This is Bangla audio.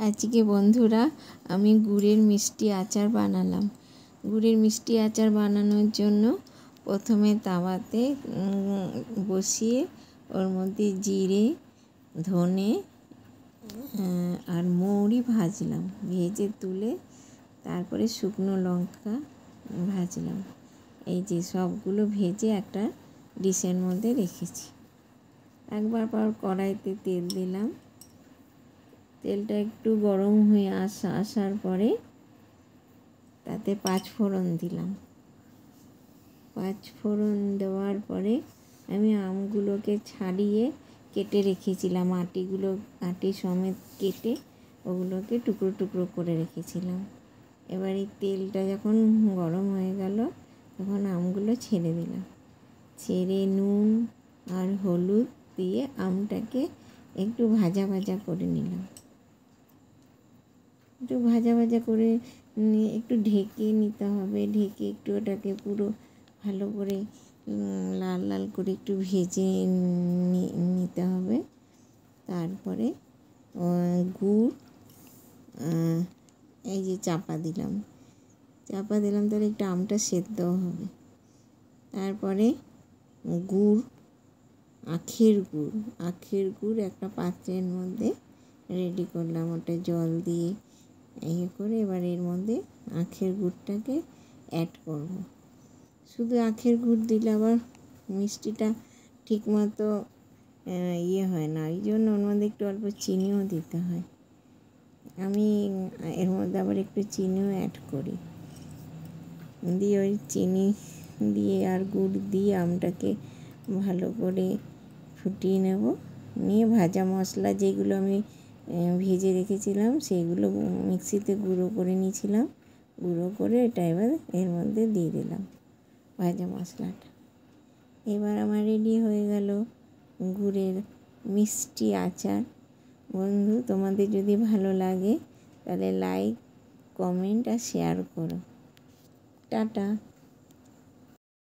আজকে বন্ধুরা আমি গুড়ের মিষ্টি আচার বানালাম। গুড়ের মিষ্টি আচার বানানোর জন্য প্রথমে তাওয়াতে বসিয়ে ওর মধ্যে জিরে, ধনে আর মৌরি ভাজলাম। ভেজে তুলে তারপরে শুকনো লঙ্কা ভাজলাম। এই যে সবগুলো ভেজে একটা ডিশের মধ্যে রেখেছি। একবার পর কড়াইতে তেল দিলাম। তেলটা একটু গরম হয়ে আসার পরে তাতে 5 ফোড়ন দিলাম। 5 ফোড়ন দেওয়ার পরে আমি আমগুলোকে ছাড়িয়ে কেটে রেখেছিলাম, আটি সমেত কেটে ওগুলোকে টুকরো টুকরো করে রেখেছিলাম। এবার এই তেলটা যখন গরম হয়ে গেল তখন আমগুলো ছেড়ে দিলাম। ছেড়ে নুন আর হলুদ দিয়ে আমটাকে একটু ভাজা ভাজা করে নিলাম। একটু ভাজা ভাজা করে একটু ঢেকে নিতে হবে। ঢেকে একটু ওটাকে পুরো ভালো করে লাল লাল করে একটু ভেজে নিতে হবে। তারপরে গুড় এই যে চাপা দিলাম তাহলে একটু আমটা সেদ্ধ হবে। তারপরে আখের গুড় একটা পাত্রের মধ্যে রেডি করলাম। ওটা জল দিয়ে করে এবার এর মধ্যে আখের গুড়টাকে অ্যাড করব। শুধু আখের গুড় দিলে আবার মিষ্টিটা ঠিকমতো হয় না, ওই জন্য ওর মধ্যে একটু অল্প চিনিও দিতে হয়। আমি এর মধ্যে আবার একটু চিনিও অ্যাড করি। দিয়ে ওই চিনি দিয়ে আর গুড় দিয়ে আমটাকে ভালো করে ফুটিয়ে নেব। নিয়ে ভাজা মশলা যেগুলো আমি ভেজে রেখেছিলাম সেইগুলো মিক্সিতে গুঁড়ো করে নিয়েছিলাম। গুঁড়ো করে এটা এবার এর মধ্যে দিয়ে দিলাম ভাজা মশলাটা। এবার আমার রেডি হয়ে গেল গুড়ের মিষ্টি আচার। বন্ধু, তোমাদের যদি ভালো লাগে তাহলে লাইক, কমেন্ট আর শেয়ার করো। টাটা।